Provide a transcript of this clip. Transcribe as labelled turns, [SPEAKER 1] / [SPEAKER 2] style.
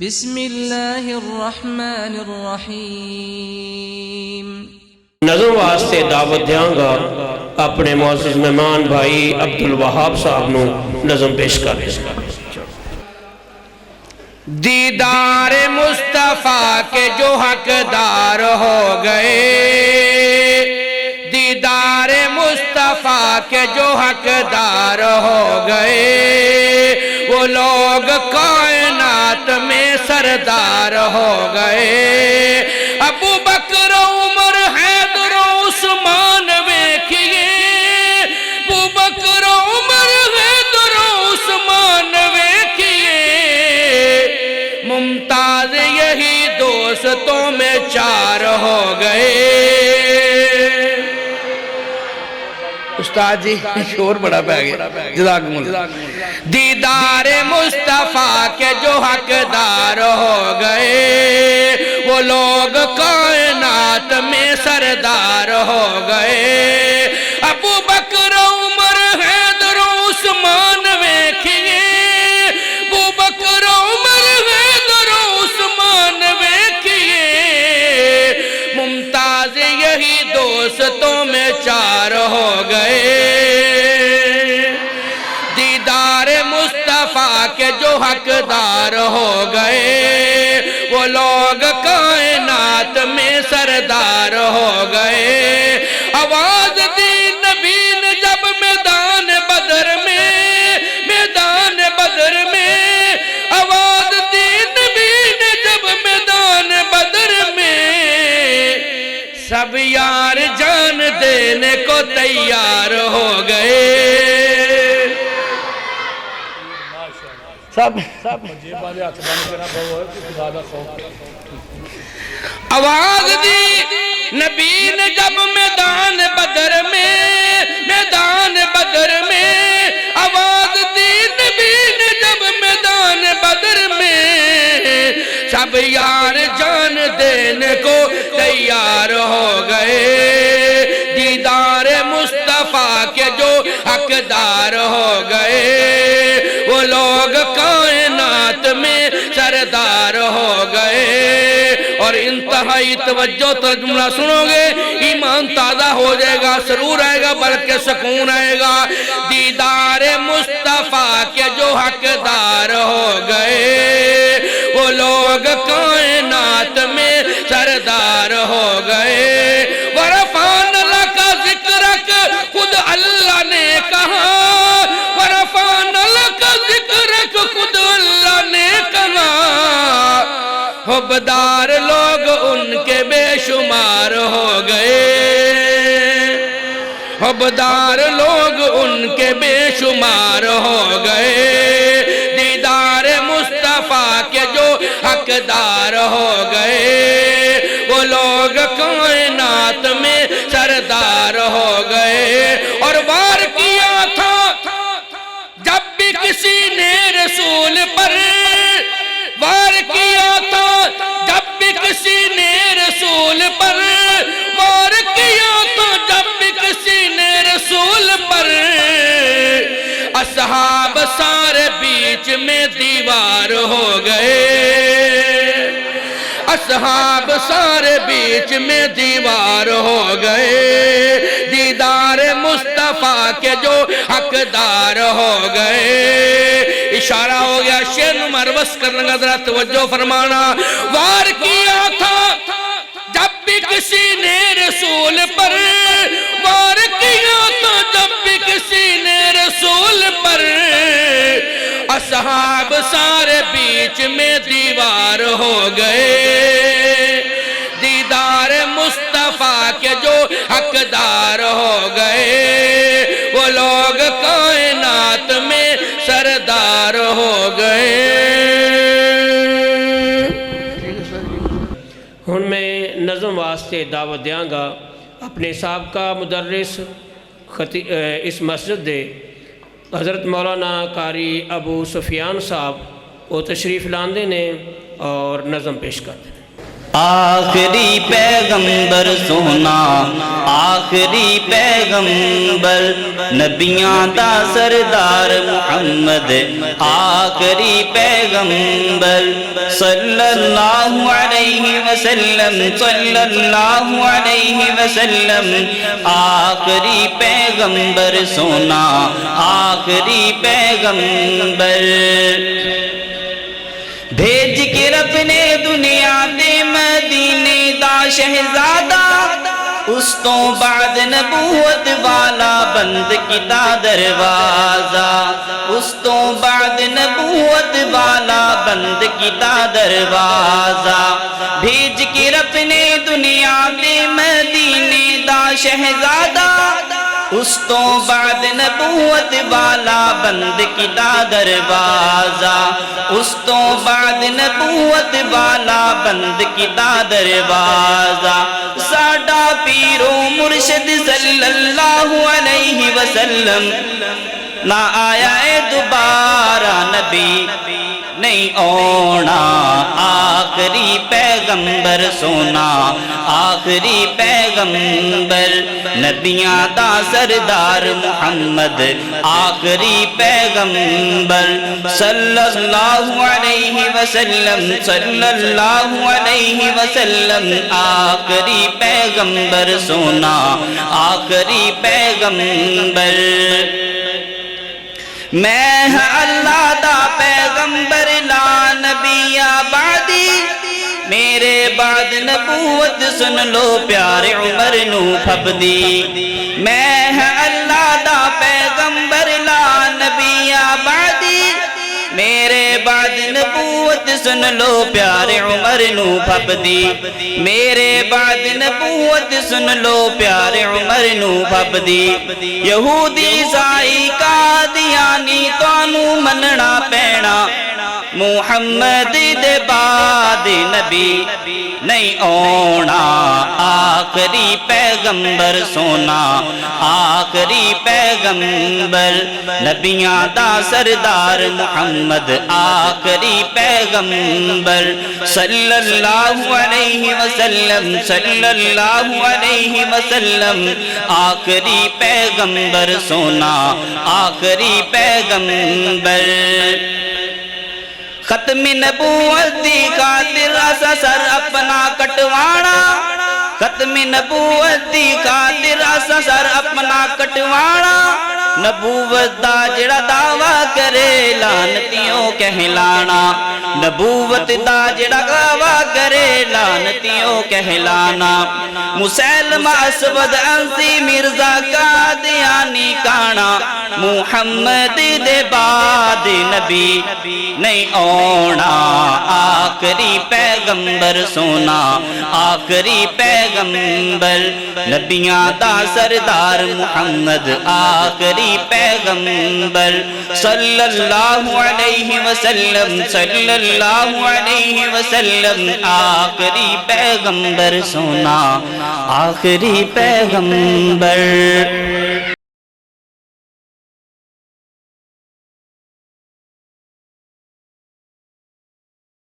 [SPEAKER 1] بسم اللہ الرحمن الرحیم۔
[SPEAKER 2] نظم واسطے دعوت دیاں گا اپنے معزز مہمان بھائی عبدالوہاب صاحب نو نظم پیش کر رہے ہیں۔ دیدار مصطفیٰ کے جو حقدار ہو گئے، دیدار مصطفیٰ کے جو حقدار ہو گئے، وہ لوگ کائنات میں سردار ہو گئے۔ ابو بکر عمر حیدر عثمان ویکھئے، ابو بکر عمر حیدر عثمان ویکھئے، ممتاز یہی دوستوں میں چار ہو گئے۔ استاد جی شور بڑا پہ گیا، جزاکم اللہ۔ دیدار مصطفیٰ کے جو حقدار ہو گئے، وہ لوگ کائنات میں سردار ہو گئے۔ ابو بکر عمر حیدر عثمان ویکھئے، ابو بکر عمر حیدر عثمان ویکھئے، ممتاز یہی دوستوں میں چار ہو گئے۔ دیدار مصطفیٰ کے جو حقدار ہو گئے، وہ لوگ کائنات میں سردار ہو گئے۔ آواز دی نبی نے جب میدان بدر میں، میدان بدر میں، آواز دی نبی نے جب میدان بدر میں، سب یار جان دینے کو تیار ہو گئے۔ آواز دی نبی نے جب میدان بدر میں، میدان بدر میں، آواز دی نبی نے جب میدان بدر میں، سب یار جان دینے کو تیار ہو گئے۔ دیدار مصطفیٰ کے جو حقدار ہو گئے، وہ لوگ کائنات میں سردار ہو گئے۔ اور انتہائی توجہ تو جملہ سنو گے، ایمان تازہ ہو جائے گا، سرور آئے گا بلکہ سکون آئے گا۔ دیدار مصطفیٰ کے جو حقدار ہو گئے، وہ لوگ کائنات میں سردار ہو گئے۔ وَرَفَعْنَا لَكَ ذِكْرَكَ، خود اللہ نے کہا، وَرَفَعْنَا لَكَ ذِكْرَكَ، خود اللہ نے کہا۔ حبدار لوگ ان کے بے شمار ہو گئے، حبدار لوگ ان کے بے شمار ہو گئے۔ دیدار مصطفیٰ کے جو حقدار ہو گئے، وہ لوگ کائنات میں سردار ہو گئے۔ اور وار کیا تھا جب بھی کسی نے رسول پر، وار کیا تھا جب بھی کسی نے رسول پر، وار کیا تھا جب بھی کسی نے رسول پر، اصحاب سارے بیچ میں دیوار ہو گئے، اصحاب سارے بیچ میں دیوار ہو گئے۔ دیدار مصطفیٰ کے جو حقدار ہو گئے، اشارہ ہو گیا شیر مروس کرنے کا ذرا توجہ فرمانا۔ وار کیا تھا جب بھی کسی نے رسول پر، وار کیا تھا جب بھی کسی نے رسول پر، اصحاب سارے بیچ میں دیوار ہو گئے۔ دیدار مصطفیٰ کے جو حقدار ہو گئے، وہ لوگ کائنات میں سردار ہو گئے۔ ہن میں نظم واسطے دعوت دیاں گا اپنے سابقہ مدرس اس مسجد دے حضرت مولانا قاری ابو سفیان صاحب وہ تشریف لاندے نے اور نظم پیش کرتے ہیں۔
[SPEAKER 3] آخری پیغمبر سونا آخری پیغمبر نبیاں دا سردار محمد آخری پیغمبر صلی اللہ علیہ وسلم صلی اللہ علیہ وسلم آخری پیغمبر سونا آخری پیغمبر بھیج کے رب نے دنیا دے مدینے دا شہزادہ اس تو بعد نبوت والا بند کیتا دروازہ اس تو بعد نبوت والا بند کیتا دروازہ بھیج کے رب نے دنیا دے مدینے دا شہزادہ اس تو بعد نبوت والا بند کیتا دروازہ اس تو بعد نبوت والا بند کیتا دروازہ ساڈا پیرو مرشد صلی اللہ علیہ وسلم نہ آیا ہے دوبارہ نبی نہیں اونا آخری پیغمبر سونا آخری پیغمبر نبیاں دا سردار محمد آخری پیغمبر صلی اللہ علیہ وسلم صلی اللہ علیہ وسلم آخری پیغمبر سونا آخری پیغمبر میں اللہ دا پیغمبر لا نبی آبادی میرے بعد نبوت سن لو پیارے عمر نو پھبدی میں اللہ دا پیغمبر لا نبی آبادی میرے بعد نبوت سن لو پیارے عمر نو پھبدی میرے بعد نبوت سن لو پیارے عمر نو پھبدی یہودی عیسائی قادیانی تانو مننا پینا محمد دے بعد نبی نہیں اونا آخری پیغمبر سونا آخری پیغمبر نبیاں دا سردار محمد آخری پیغمبر صلی اللہ علیہ وسلم صلی اللہ علیہ وسلم آخری پیغمبر سونا آخری پیغمبر ختم نبوت دی خاطر اسا سر اپنا کٹوانا ختم نبوت دی خاطر اسا سر اپنا کٹوانا نبوت دا جڑا دعویٰ کرے لعنتیوں کہلانا نبوت دا جڑا دعویٰ کرے لعنتیوں کہلانا مسلمہ اسود انسی مرزا قادیانی کانا محمد دے بعد نبی نہیں اونا آخری پیغمبر سونا آخری پیغمبر نبیاں دا سردار محمد آخری پیغمبر صلی اللہ علیہ وسلم صلی اللہ علیہ وسلم آخری پیغمبر سونا آخری پیغمبر